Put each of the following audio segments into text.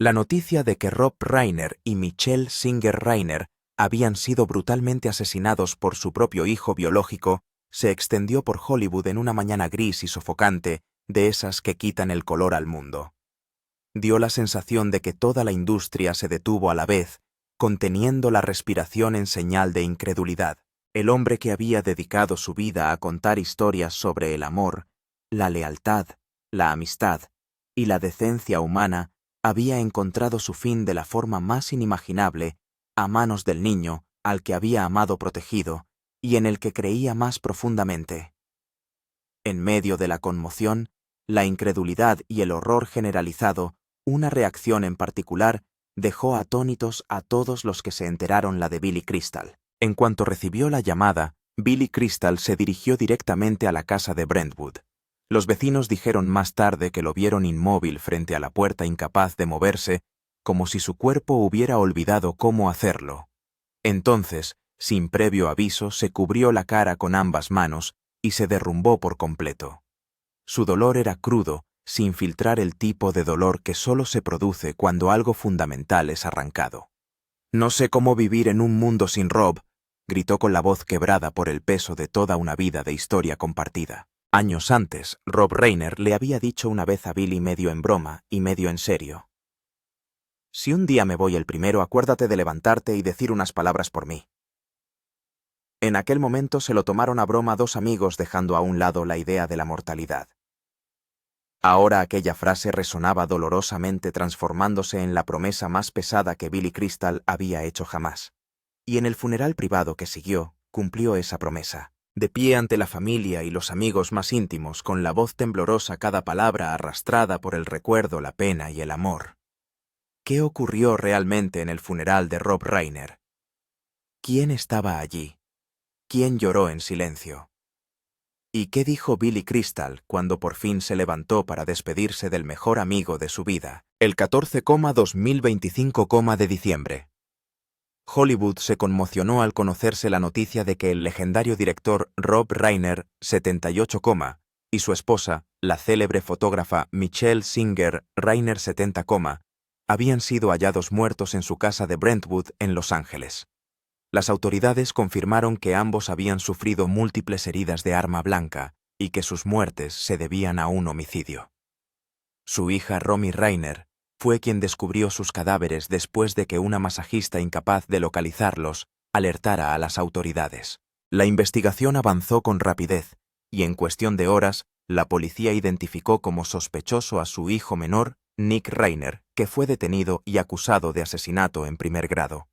La noticia de que Rob Reiner y Michelle Singer Reiner habían sido brutalmente asesinados por su propio hijo biológico se extendió por Hollywood en una mañana gris y sofocante, de esas que quitan el color al mundo. Dio la sensación de que toda la industria se detuvo a la vez, conteniendo la respiración en señal de incredulidad. El hombre que había dedicado su vida a contar historias sobre el amor, la lealtad, la amistad y la decencia humana había encontrado su fin de la forma más inimaginable a manos del niño al que había amado protegido y en el que creía más profundamente. En medio de la conmoción, la incredulidad y el horror generalizado, una reacción en particular dejó atónitos a todos los que se enteraron la de Billy Crystal. En cuanto recibió la llamada, Billy Crystal se dirigió directamente a la casa de Brentwood. Los vecinos dijeron más tarde que lo vieron inmóvil frente a la puerta incapaz de moverse, como si su cuerpo hubiera olvidado cómo hacerlo. Entonces, sin previo aviso, se cubrió la cara con ambas manos y se derrumbó por completo. Su dolor era crudo, sin filtrar el tipo de dolor que solo se produce cuando algo fundamental es arrancado. «No sé cómo vivir en un mundo sin Rob», gritó con la voz quebrada por el peso de toda una vida de historia compartida. Años antes, Rob Reiner le había dicho una vez a Billy medio en broma y medio en serio: «Si un día me voy el primero, acuérdate de levantarte y decir unas palabras por mí». En aquel momento se lo tomaron a broma dos amigos, dejando a un lado la idea de la mortalidad. Ahora aquella frase resonaba dolorosamente, transformándose en la promesa más pesada que Billy Crystal había hecho jamás. Y en el funeral privado que siguió, cumplió esa promesa. De pie ante la familia y los amigos más íntimos, con la voz temblorosa, cada palabra arrastrada por el recuerdo, la pena y el amor. ¿Qué ocurrió realmente en el funeral de Rob Reiner? ¿Quién estaba allí? ¿Quién lloró en silencio? ¿Y qué dijo Billy Crystal cuando por fin se levantó para despedirse del mejor amigo de su vida? El 14,2025 de diciembre. Hollywood se conmocionó al conocerse la noticia de que el legendario director Rob Reiner, 78, y su esposa, la célebre fotógrafa Michelle Singer Reiner, 70, habían sido hallados muertos en su casa de Brentwood, en Los Ángeles. Las autoridades confirmaron que ambos habían sufrido múltiples heridas de arma blanca y que sus muertes se debían a un homicidio. Su hija Romy Reiner fue quien descubrió sus cadáveres después de que una masajista incapaz de localizarlos alertara a las autoridades. La investigación avanzó con rapidez y en cuestión de horas la policía identificó como sospechoso a su hijo menor, Nick Reiner, que fue detenido y acusado de asesinato en primer grado.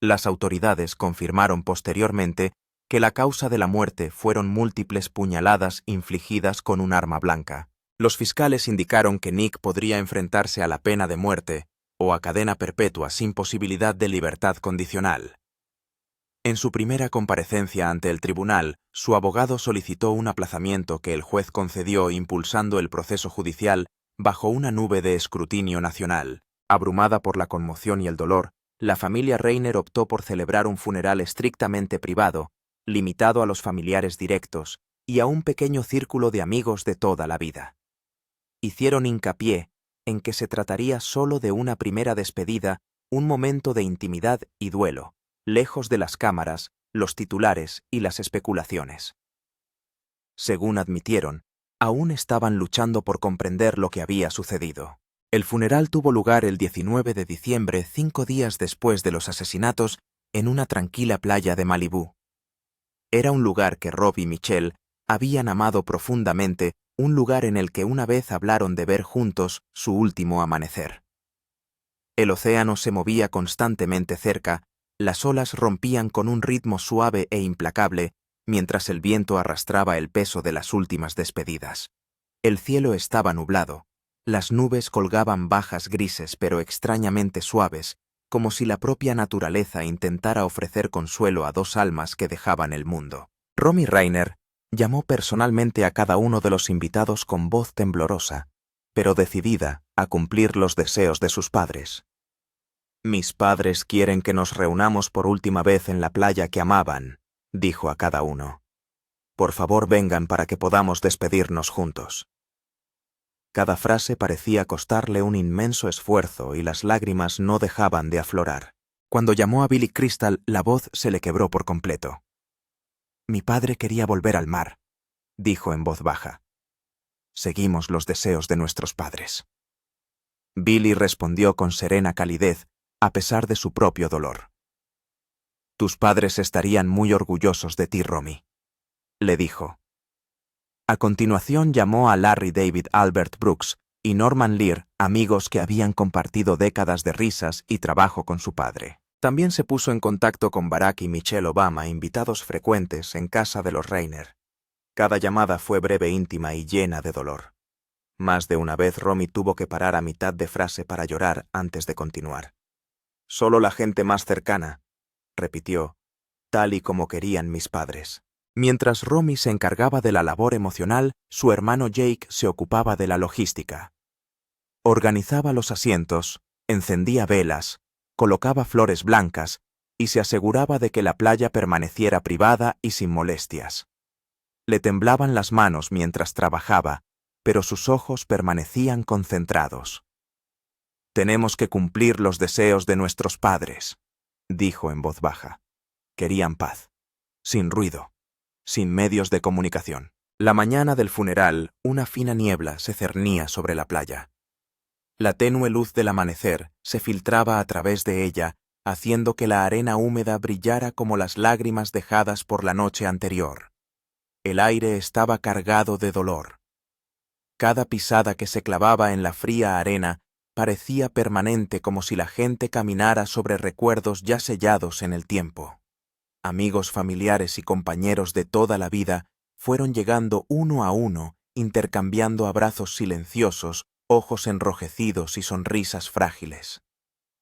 Las autoridades confirmaron posteriormente que la causa de la muerte fueron múltiples puñaladas infligidas con un arma blanca. Los fiscales indicaron que Nick podría enfrentarse a la pena de muerte o a cadena perpetua sin posibilidad de libertad condicional. En su primera comparecencia ante el tribunal, su abogado solicitó un aplazamiento que el juez concedió, impulsando el proceso judicial bajo una nube de escrutinio nacional. Abrumada por la conmoción y el dolor, la familia Reiner optó por celebrar un funeral estrictamente privado, limitado a los familiares directos y a un pequeño círculo de amigos de toda la vida. Hicieron hincapié en que se trataría solo de una primera despedida, un momento de intimidad y duelo, lejos de las cámaras, los titulares y las especulaciones. Según admitieron, aún estaban luchando por comprender lo que había sucedido. El funeral tuvo lugar el 19 de diciembre, 5 días después de los asesinatos, en una tranquila playa de Malibú. Era un lugar que Rob y Michelle habían amado profundamente, un lugar en el que una vez hablaron de ver juntos su último amanecer. El océano se movía constantemente cerca, las olas rompían con un ritmo suave e implacable, mientras el viento arrastraba el peso de las últimas despedidas. El cielo estaba nublado. Las nubes colgaban bajas grises pero extrañamente suaves, como si la propia naturaleza intentara ofrecer consuelo a dos almas que dejaban el mundo. Romy Reiner llamó personalmente a cada uno de los invitados con voz temblorosa, pero decidida a cumplir los deseos de sus padres. «Mis padres quieren que nos reunamos por última vez en la playa que amaban», dijo a cada uno. «Por favor, vengan para que podamos despedirnos juntos». Cada frase parecía costarle un inmenso esfuerzo y las lágrimas no dejaban de aflorar. Cuando llamó a Billy Crystal, la voz se le quebró por completo. «Mi padre quería volver al mar», dijo en voz baja. «Seguimos los deseos de nuestros padres». Billy respondió con serena calidez, a pesar de su propio dolor. «Tus padres estarían muy orgullosos de ti, Romy», le dijo. A continuación llamó a Larry David Albert Brooks y Norman Lear, amigos que habían compartido décadas de risas y trabajo con su padre. También se puso en contacto con Barack y Michelle Obama, invitados frecuentes en casa de los Rainer. Cada llamada fue breve, íntima y llena de dolor. Más de una vez Romy tuvo que parar a mitad de frase para llorar antes de continuar. «Solo la gente más cercana», repitió, «tal y como querían mis padres». Mientras Romy se encargaba de la labor emocional, su hermano Jake se ocupaba de la logística. Organizaba los asientos, encendía velas, colocaba flores blancas y se aseguraba de que la playa permaneciera privada y sin molestias. Le temblaban las manos mientras trabajaba, pero sus ojos permanecían concentrados. «Tenemos que cumplir los deseos de nuestros padres», dijo en voz baja. Querían paz, sin ruido, sin medios de comunicación. La mañana del funeral, una fina niebla se cernía sobre la playa. La tenue luz del amanecer se filtraba a través de ella, haciendo que la arena húmeda brillara como las lágrimas dejadas por la noche anterior. El aire estaba cargado de dolor. Cada pisada que se clavaba en la fría arena parecía permanente, como si la gente caminara sobre recuerdos ya sellados en el tiempo. Amigos, familiares y compañeros de toda la vida fueron llegando uno a uno, intercambiando abrazos silenciosos, ojos enrojecidos y sonrisas frágiles.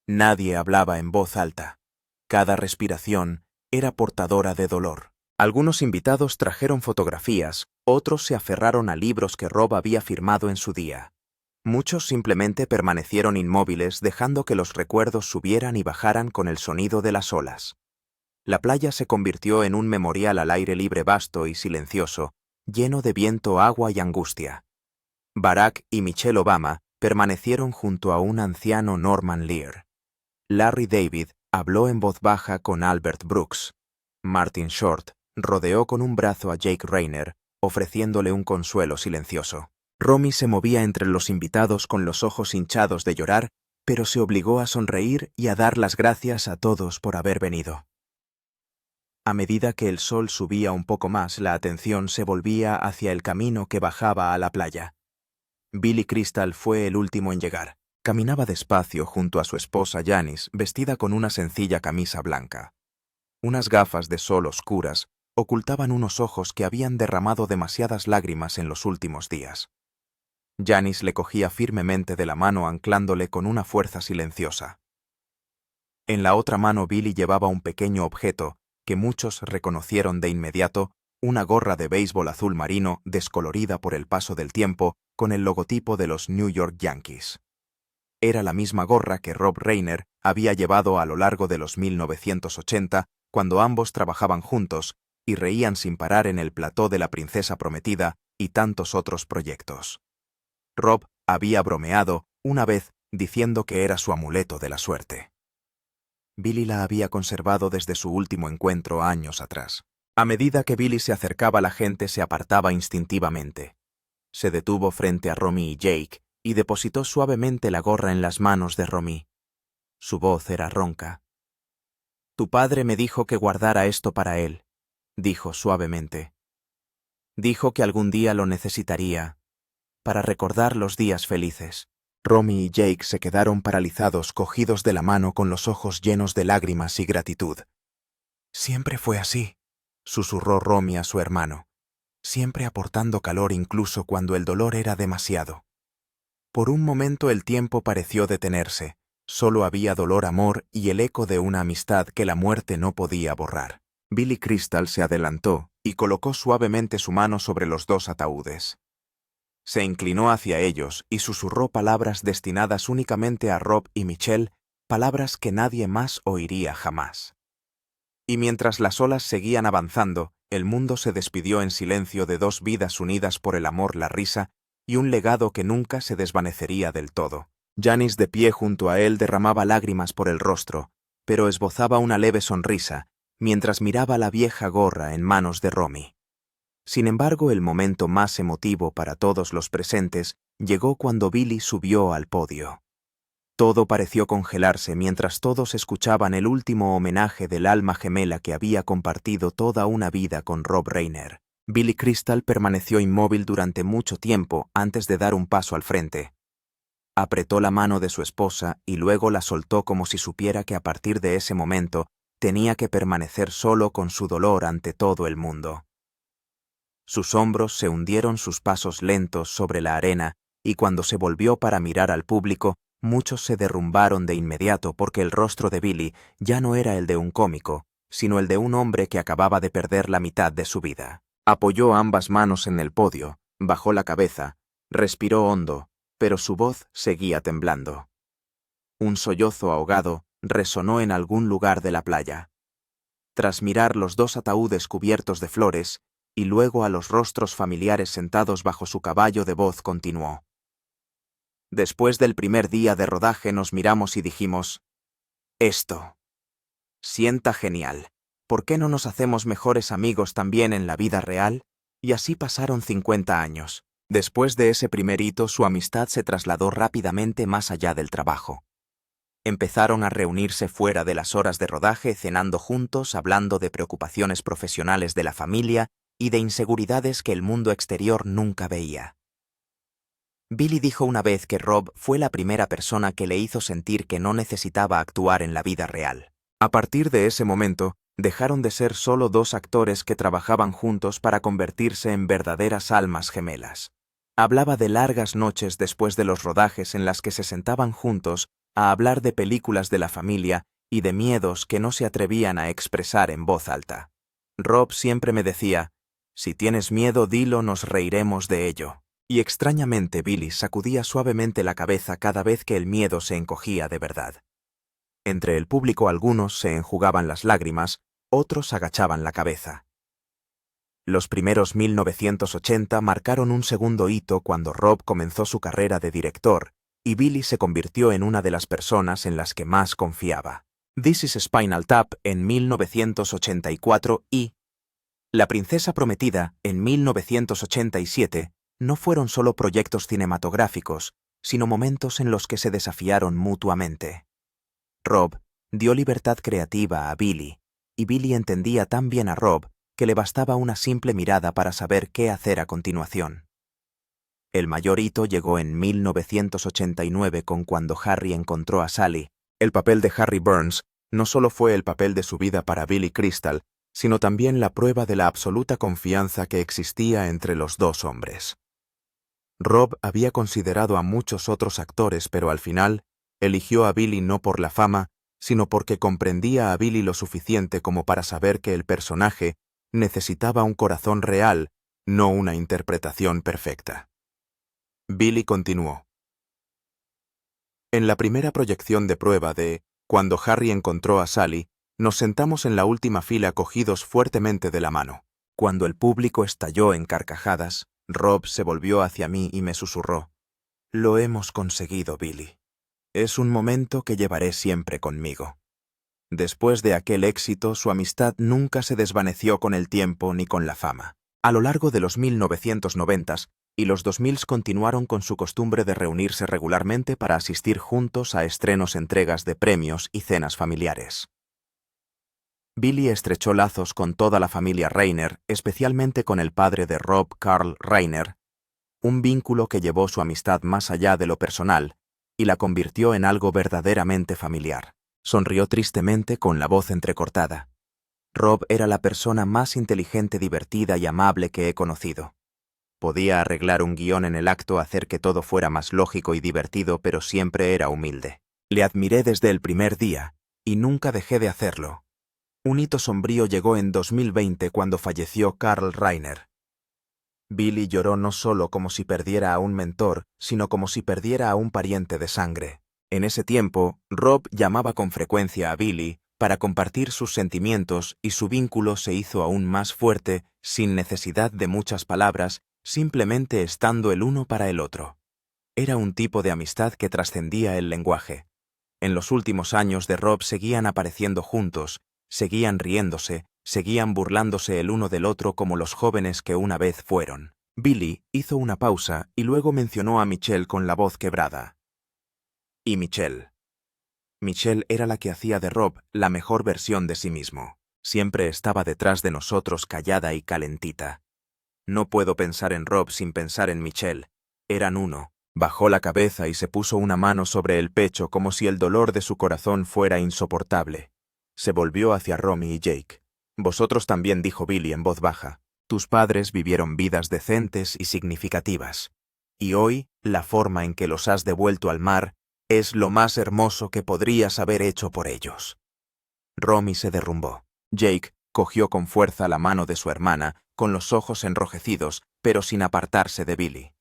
Nadie hablaba en voz alta. Cada respiración era portadora de dolor. Algunos invitados trajeron fotografías, otros se aferraron a libros que Rob había firmado en su día. Muchos simplemente permanecieron inmóviles, dejando que los recuerdos subieran y bajaran con el sonido de las olas. La playa se convirtió en un memorial al aire libre, vasto y silencioso, lleno de viento, agua y angustia. Barack y Michelle Obama permanecieron junto a un anciano Norman Lear. Larry David habló en voz baja con Albert Brooks. Martin Short rodeó con un brazo a Jake Rayner, ofreciéndole un consuelo silencioso. Romy se movía entre los invitados con los ojos hinchados de llorar, pero se obligó a sonreír y a dar las gracias a todos por haber venido. A medida que el sol subía un poco más, la atención se volvía hacia el camino que bajaba a la playa. Billy Crystal fue el último en llegar. Caminaba despacio junto a su esposa Janice, vestida con una sencilla camisa blanca. Unas gafas de sol oscuras ocultaban unos ojos que habían derramado demasiadas lágrimas en los últimos días. Janice le cogía firmemente de la mano, anclándole con una fuerza silenciosa. En la otra mano Billy llevaba un pequeño objeto que muchos reconocieron de inmediato, una gorra de béisbol azul marino descolorida por el paso del tiempo con el logotipo de los New York Yankees. Era la misma gorra que Rob Reiner había llevado a lo largo de los 1980, cuando ambos trabajaban juntos y reían sin parar en el plató de La Princesa Prometida y tantos otros proyectos. Rob había bromeado una vez diciendo que era su amuleto de la suerte. Billy la había conservado desde su último encuentro años atrás. A medida que Billy se acercaba, la gente se apartaba instintivamente. Se detuvo frente a Romy y Jake y depositó suavemente la gorra en las manos de Romy. Su voz era ronca. «Tu padre me dijo que guardara esto para él», dijo suavemente. «Dijo que algún día lo necesitaría, para recordar los días felices». Romy y Jake se quedaron paralizados, cogidos de la mano con los ojos llenos de lágrimas y gratitud. «Siempre fue así», susurró Romy a su hermano, siempre aportando calor incluso cuando el dolor era demasiado. Por un momento el tiempo pareció detenerse, solo había dolor, amor y el eco de una amistad que la muerte no podía borrar. Billy Crystal se adelantó y colocó suavemente su mano sobre los dos ataúdes. Se inclinó hacia ellos y susurró palabras destinadas únicamente a Rob y Michelle, palabras que nadie más oiría jamás. Y mientras las olas seguían avanzando, el mundo se despidió en silencio de dos vidas unidas por el amor, la risa y un legado que nunca se desvanecería del todo. Janice, de pie junto a él, derramaba lágrimas por el rostro, pero esbozaba una leve sonrisa mientras miraba la vieja gorra en manos de Romy. Sin embargo, el momento más emotivo para todos los presentes llegó cuando Billy subió al podio. Todo pareció congelarse mientras todos escuchaban el último homenaje del alma gemela que había compartido toda una vida con Rob Reiner. Billy Crystal permaneció inmóvil durante mucho tiempo antes de dar un paso al frente. Apretó la mano de su esposa y luego la soltó como si supiera que a partir de ese momento tenía que permanecer solo con su dolor ante todo el mundo. Sus hombros se hundieron, sus pasos lentos sobre la arena, y cuando se volvió para mirar al público, muchos se derrumbaron de inmediato porque el rostro de Billy ya no era el de un cómico, sino el de un hombre que acababa de perder la mitad de su vida. Apoyó ambas manos en el podio, bajó la cabeza, respiró hondo, pero su voz seguía temblando. Un sollozo ahogado resonó en algún lugar de la playa. Tras mirar los dos ataúdes cubiertos de flores, y luego a los rostros familiares sentados bajo su caballo de voz, continuó. Después del primer día de rodaje nos miramos y dijimos, esto sienta genial. ¿Por qué no nos hacemos mejores amigos también en la vida real? Y así pasaron 50 años. Después de ese primer hito, su amistad se trasladó rápidamente más allá del trabajo. Empezaron a reunirse fuera de las horas de rodaje, cenando juntos, hablando de preocupaciones profesionales de la familia y de inseguridades que el mundo exterior nunca veía. Billy dijo una vez que Rob fue la primera persona que le hizo sentir que no necesitaba actuar en la vida real. A partir de ese momento, dejaron de ser solo dos actores que trabajaban juntos para convertirse en verdaderas almas gemelas. Hablaba de largas noches después de los rodajes en las que se sentaban juntos a hablar de películas de la familia y de miedos que no se atrevían a expresar en voz alta. Rob siempre me decía, si tienes miedo, dilo, nos reiremos de ello. Y extrañamente Billy sacudía suavemente la cabeza cada vez que el miedo se encogía de verdad. Entre el público algunos se enjugaban las lágrimas, otros agachaban la cabeza. Los primeros 1980 marcaron un segundo hito cuando Rob comenzó su carrera de director y Billy se convirtió en una de las personas en las que más confiaba. This is Spinal Tap en 1984 y La princesa prometida en 1987 no fueron solo proyectos cinematográficos, sino momentos en los que se desafiaron mutuamente. Rob dio libertad creativa a Billy, y Billy entendía tan bien a Rob que le bastaba una simple mirada para saber qué hacer a continuación. El mayor hito llegó en 1989 con Cuando Harry encontró a Sally. El papel de Harry Burns no solo fue el papel de su vida para Billy Crystal, sino también la prueba de la absoluta confianza que existía entre los dos hombres. Rob había considerado a muchos otros actores, pero al final eligió a Billy no por la fama, sino porque comprendía a Billy lo suficiente como para saber que el personaje necesitaba un corazón real, no una interpretación perfecta. Billy continuó. En la primera proyección de prueba de Cuando Harry encontró a Sally, nos sentamos en la última fila cogidos fuertemente de la mano. Cuando el público estalló en carcajadas, Rob se volvió hacia mí y me susurró, «Lo hemos conseguido, Billy. Es un momento que llevaré siempre conmigo». Después de aquel éxito, su amistad nunca se desvaneció con el tiempo ni con la fama. A lo largo de los 1990s y los 2000s continuaron con su costumbre de reunirse regularmente para asistir juntos a estrenos, entregas de premios y cenas familiares. Billy estrechó lazos con toda la familia Reiner, especialmente con el padre de Rob, Carl Reiner, un vínculo que llevó su amistad más allá de lo personal y la convirtió en algo verdaderamente familiar. Sonrió tristemente con la voz entrecortada. Rob era la persona más inteligente, divertida y amable que he conocido. Podía arreglar un guión en el acto, hacer que todo fuera más lógico y divertido, pero siempre era humilde. Le admiré desde el primer día, y nunca dejé de hacerlo. Un hito sombrío llegó en 2020 cuando falleció Carl Reiner. Billy lloró no solo como si perdiera a un mentor, sino como si perdiera a un pariente de sangre. En ese tiempo, Rob llamaba con frecuencia a Billy para compartir sus sentimientos y su vínculo se hizo aún más fuerte, sin necesidad de muchas palabras simplemente estando el uno para el otro. Era un tipo de amistad que trascendía el lenguaje. En los últimos años de Rob seguían apareciendo juntos, seguían riéndose, seguían burlándose el uno del otro como los jóvenes que una vez fueron. Billy hizo una pausa y luego mencionó a Michelle con la voz quebrada. Y Michelle. Michelle era la que hacía de Rob la mejor versión de sí mismo. Siempre estaba detrás de nosotros callada y calentita. No puedo pensar en Rob sin pensar en Michelle. Eran uno. Bajó la cabeza y se puso una mano sobre el pecho como si el dolor de su corazón fuera insoportable. Se volvió hacia Romy y Jake. Vosotros también, dijo Billy en voz baja. Tus padres vivieron vidas decentes y significativas. Y hoy, la forma en que los has devuelto al mar es lo más hermoso que podrías haber hecho por ellos. Romy se derrumbó. Jake cogió con fuerza la mano de su hermana, con los ojos enrojecidos, pero sin apartarse de Billy.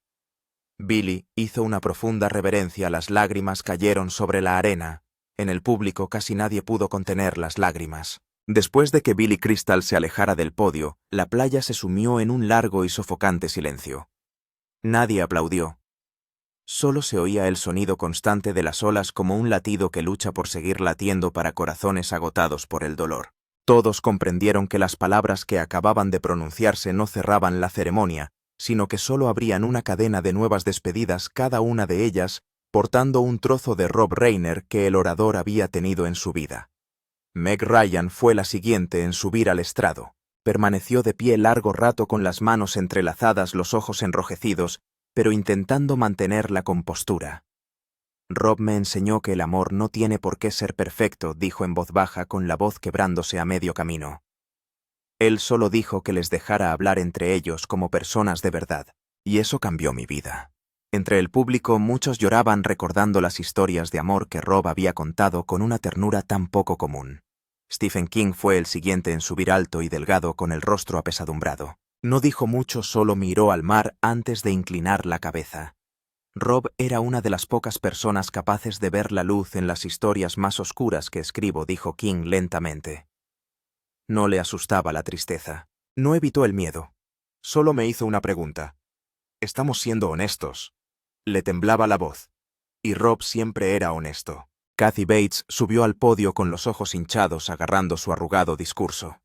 Billy hizo una profunda reverencia, las lágrimas cayeron sobre la arena. En el público casi nadie pudo contener las lágrimas. Después de que Billy Crystal se alejara del podio, la playa se sumió en un largo y sofocante silencio. Nadie aplaudió. Solo se oía el sonido constante de las olas como un latido que lucha por seguir latiendo para corazones agotados por el dolor. Todos comprendieron que las palabras que acababan de pronunciarse no cerraban la ceremonia, sino que solo abrían una cadena de nuevas despedidas, cada una de ellas portando un trozo de Rob Reiner que el orador había tenido en su vida. Meg Ryan fue la siguiente en subir al estrado. Permaneció de pie largo rato con las manos entrelazadas, los ojos enrojecidos, pero intentando mantener la compostura. Rob me enseñó que el amor no tiene por qué ser perfecto, dijo en voz baja con la voz quebrándose a medio camino. Él solo dijo que les dejara hablar entre ellos como personas de verdad, y eso cambió mi vida. Entre el público muchos lloraban recordando las historias de amor que Rob había contado con una ternura tan poco común. Stephen King fue el siguiente en subir alto y delgado con el rostro apesadumbrado. No dijo mucho, solo miró al mar antes de inclinar la cabeza. Rob era una de las pocas personas capaces de ver la luz en las historias más oscuras que escribo, dijo King lentamente. No le asustaba la tristeza. No evitó el miedo. Solo me hizo una pregunta. ¿Estamos siendo honestos? Le temblaba la voz. Y Rob siempre era honesto. Kathy Bates subió al podio con los ojos hinchados agarrando su arrugado discurso.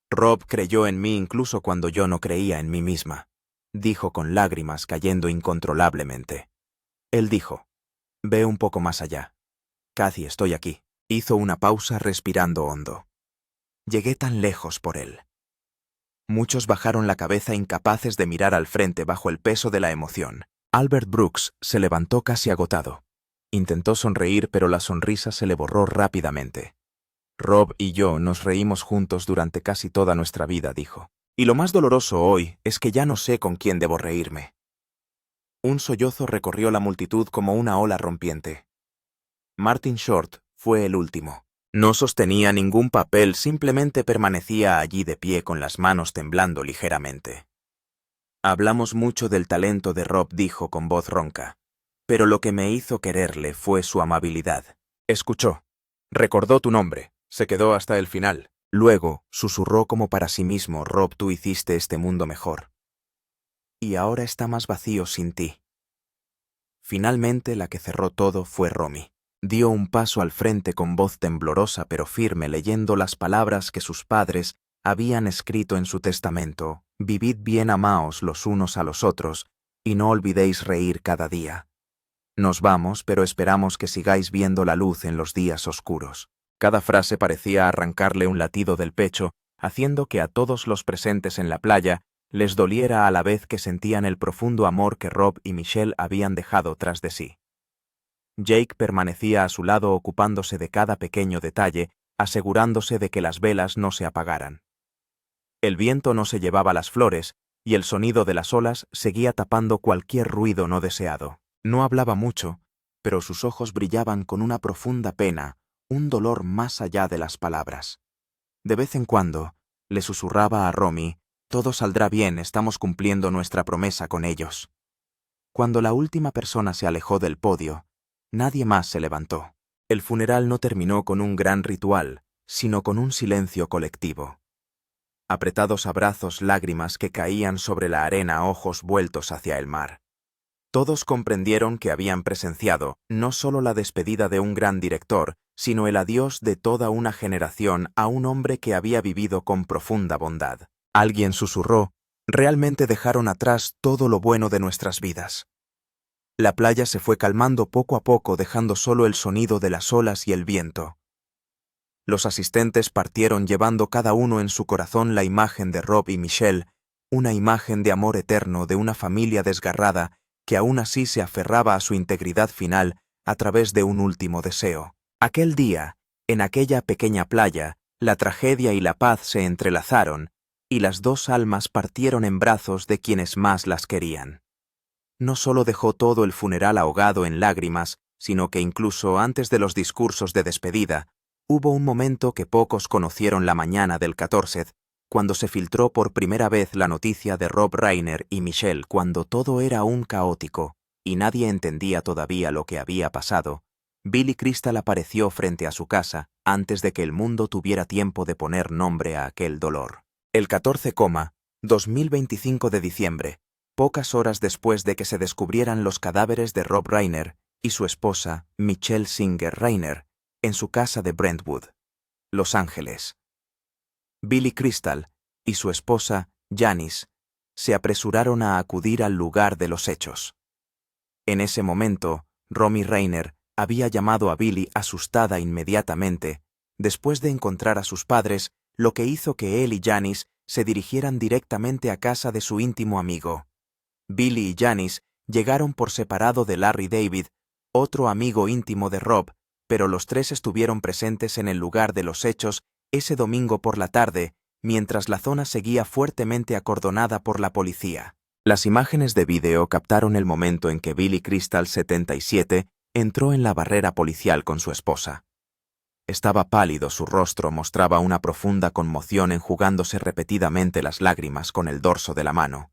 Rob creyó en mí incluso cuando yo no creía en mí misma, dijo con lágrimas cayendo incontrolablemente. Él dijo, ve un poco más allá. Kathy, estoy aquí. Hizo una pausa respirando hondo. Llegué tan lejos por él. Muchos bajaron la cabeza incapaces de mirar al frente bajo el peso de la emoción. Albert Brooks se levantó casi agotado. Intentó sonreír, pero la sonrisa se le borró rápidamente. Rob y yo nos reímos juntos durante casi toda nuestra vida, dijo. Y lo más doloroso hoy es que ya no sé con quién debo reírme. Un sollozo recorrió la multitud como una ola rompiente. Martin Short fue el último. No sostenía ningún papel, simplemente permanecía allí de pie con las manos temblando ligeramente. Hablamos mucho del talento de Rob, dijo con voz ronca, pero lo que me hizo quererle fue su amabilidad. Escuchó. Recordó tu nombre. Se quedó hasta el final. Luego, susurró como para sí mismo, Rob, tú hiciste este mundo mejor. Y ahora está más vacío sin ti. Finalmente, la que cerró todo fue Romy. Dio un paso al frente con voz temblorosa pero firme, leyendo las palabras que sus padres habían escrito en su testamento. Vivid bien, amaos los unos a los otros, y no olvidéis reír cada día. Nos vamos, pero esperamos que sigáis viendo la luz en los días oscuros. Cada frase parecía arrancarle un latido del pecho, haciendo que a todos los presentes en la playa les doliera a la vez que sentían el profundo amor que Rob y Michelle habían dejado tras de sí. Jake permanecía a su lado ocupándose de cada pequeño detalle, asegurándose de que las velas no se apagaran. El viento no se llevaba las flores, y el sonido de las olas seguía tapando cualquier ruido no deseado. No hablaba mucho, pero sus ojos brillaban con una profunda pena, un dolor más allá de las palabras. De vez en cuando, le susurraba a Romy, todo saldrá bien, estamos cumpliendo nuestra promesa con ellos. Cuando la última persona se alejó del podio, nadie más se levantó. El funeral no terminó con un gran ritual, sino con un silencio colectivo. apretados abrazos, lágrimas que caían sobre la arena, ojos vueltos hacia el mar. Todos comprendieron que habían presenciado no solo la despedida de un gran director, sino el adiós de toda una generación a un hombre que había vivido con profunda bondad. Alguien susurró: «Realmente dejaron atrás todo lo bueno de nuestras vidas». La playa se fue calmando poco a poco, dejando solo el sonido de las olas y el viento. Los asistentes partieron llevando cada uno en su corazón la imagen de Rob y Michelle, una imagen de amor eterno de una familia desgarrada que aún así se aferraba a su integridad final a través de un último deseo. Aquel día, en aquella pequeña playa, la tragedia y la paz se entrelazaron, y las dos almas partieron en brazos de quienes más las querían. No solo dejó todo el funeral ahogado en lágrimas, sino que incluso antes de los discursos de despedida, hubo un momento que pocos conocieron la mañana del 14, cuando se filtró por primera vez la noticia de Rob Reiner y Michelle, cuando todo era aún caótico y nadie entendía todavía lo que había pasado. Billy Crystal apareció frente a su casa antes de que el mundo tuviera tiempo de poner nombre a aquel dolor. El 2025 de diciembre, pocas horas después de que se descubrieran los cadáveres de Rob Reiner y su esposa, Michelle Singer Reiner, en su casa de Brentwood, Los Ángeles. Billy Crystal y su esposa, Janice, se apresuraron a acudir al lugar de los hechos. En ese momento, Romy Reiner había llamado a Billy asustada inmediatamente, después de encontrar a sus padres, lo que hizo que él y Janice se dirigieran directamente a casa de su íntimo amigo. Billy y Janice llegaron por separado de Larry David, otro amigo íntimo de Rob, pero los tres estuvieron presentes en el lugar de los hechos ese domingo por la tarde, mientras la zona seguía fuertemente acordonada por la policía. Las imágenes de vídeo captaron el momento en que Billy Crystal, 77, entró en la barrera policial con su esposa. Estaba pálido, su rostro mostraba una profunda conmoción, enjugándose repetidamente las lágrimas con el dorso de la mano.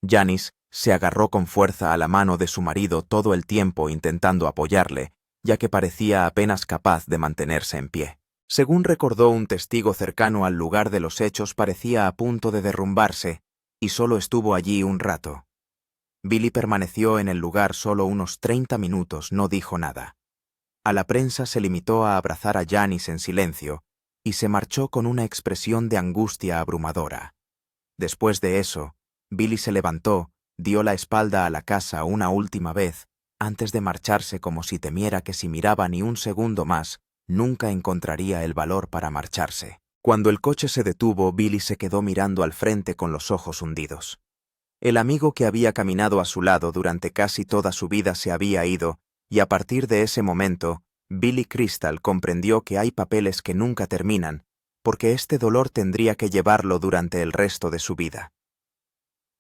Janice se agarró con fuerza a la mano de su marido todo el tiempo intentando apoyarle, ya que parecía apenas capaz de mantenerse en pie. Según recordó un testigo cercano al lugar de los hechos, parecía a punto de derrumbarse, y solo estuvo allí un rato. Billy permaneció en el lugar solo unos 30 minutos, no dijo nada. A la prensa se limitó a abrazar a Janice en silencio, y se marchó con una expresión de angustia abrumadora. Después de eso, Billy se levantó, dio la espalda a la casa una última vez, antes de marcharse, como si temiera que si miraba ni un segundo más, nunca encontraría el valor para marcharse. Cuando el coche se detuvo, Billy se quedó mirando al frente con los ojos hundidos. El amigo que había caminado a su lado durante casi toda su vida se había ido, y a partir de ese momento, Billy Crystal comprendió que hay papeles que nunca terminan, porque este dolor tendría que llevarlo durante el resto de su vida.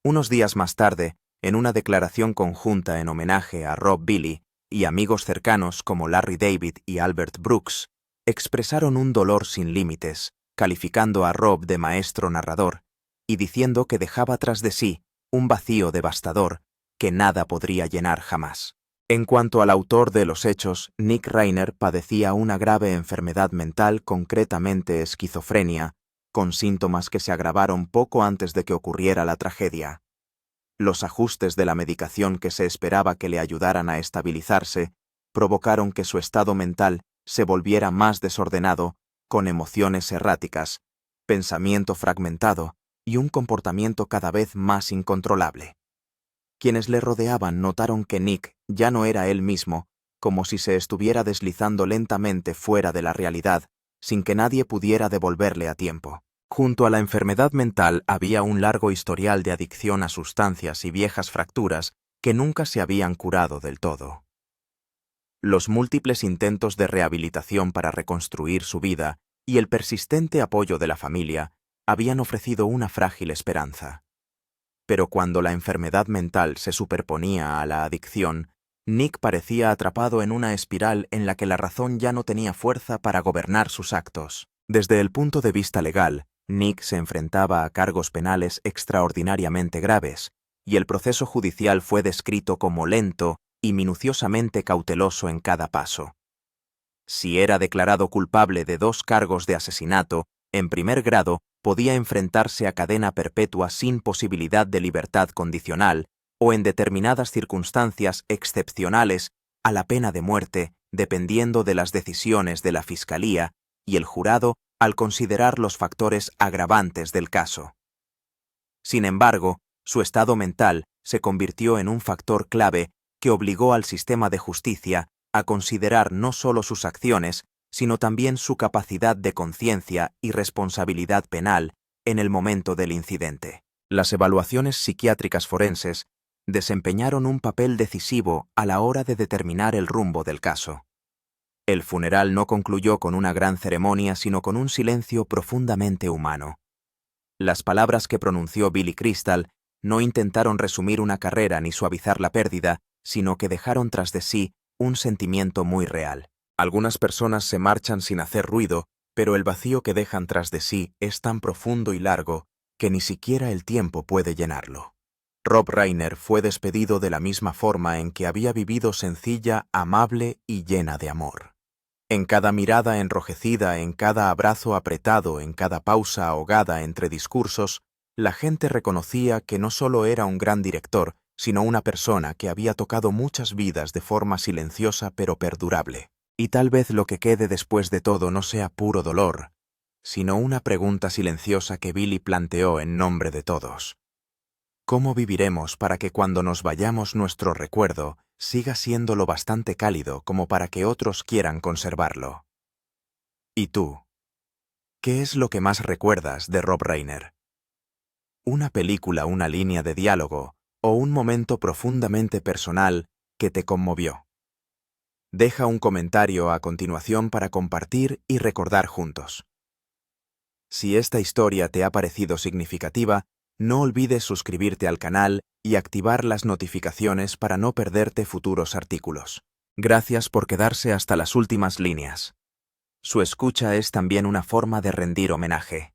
Unos días más tarde, en una declaración conjunta en homenaje a Rob, Billy y amigos cercanos como Larry David y Albert Brooks, expresaron un dolor sin límites, calificando a Rob de maestro narrador y diciendo que dejaba tras de sí un vacío devastador que nada podría llenar jamás. En cuanto al autor de los hechos, Nick Reiner padecía una grave enfermedad mental, concretamente esquizofrenia, con síntomas que se agravaron poco antes de que ocurriera la tragedia. Los ajustes de la medicación que se esperaba que le ayudaran a estabilizarse provocaron que su estado mental se volviera más desordenado, con emociones erráticas, pensamiento fragmentado y un comportamiento cada vez más incontrolable. Quienes le rodeaban notaron que Nick ya no era él mismo, como si se estuviera deslizando lentamente fuera de la realidad, sin que nadie pudiera devolverle a tiempo. Junto a la enfermedad mental había un largo historial de adicción a sustancias y viejas fracturas que nunca se habían curado del todo. Los múltiples intentos de rehabilitación para reconstruir su vida y el persistente apoyo de la familia habían ofrecido una frágil esperanza. Pero cuando la enfermedad mental se superponía a la adicción, Nick parecía atrapado en una espiral en la que la razón ya no tenía fuerza para gobernar sus actos. Desde el punto de vista legal, Nick se enfrentaba a cargos penales extraordinariamente graves, y el proceso judicial fue descrito como lento y minuciosamente cauteloso en cada paso. Si era declarado culpable de 2 cargos de asesinato en primer grado, podía enfrentarse a cadena perpetua sin posibilidad de libertad condicional o en determinadas circunstancias excepcionales a la pena de muerte, dependiendo de las decisiones de la Fiscalía y el jurado al considerar los factores agravantes del caso. Sin embargo, su estado mental se convirtió en un factor clave que obligó al sistema de justicia a considerar no solo sus acciones, sino también su capacidad de conciencia y responsabilidad penal en el momento del incidente. Las evaluaciones psiquiátricas forenses desempeñaron un papel decisivo a la hora de determinar el rumbo del caso. El funeral no concluyó con una gran ceremonia, sino con un silencio profundamente humano. Las palabras que pronunció Billy Crystal no intentaron resumir una carrera ni suavizar la pérdida, sino que dejaron tras de sí un sentimiento muy real. Algunas personas se marchan sin hacer ruido, pero el vacío que dejan tras de sí es tan profundo y largo que ni siquiera el tiempo puede llenarlo. Rob Reiner fue despedido de la misma forma en que había vivido, sencilla, amable y llena de amor. En cada mirada enrojecida, en cada abrazo apretado, en cada pausa ahogada entre discursos, la gente reconocía que no solo era un gran director, sino una persona que había tocado muchas vidas de forma silenciosa pero perdurable. Y tal vez lo que quede después de todo no sea puro dolor, sino una pregunta silenciosa que Billy planteó en nombre de todos. ¿Cómo viviremos para que cuando nos vayamos nuestro recuerdo siga siendo lo bastante cálido como para que otros quieran conservarlo? ¿Y tú? ¿Qué es lo que más recuerdas de Rob Reiner? ¿Una película, una línea de diálogo o un momento profundamente personal que te conmovió? Deja un comentario a continuación para compartir y recordar juntos. Si esta historia te ha parecido significativa, no olvides suscribirte al canal y activar las notificaciones para no perderte futuros artículos. Gracias por quedarse hasta las últimas líneas. Su escucha es también una forma de rendir homenaje.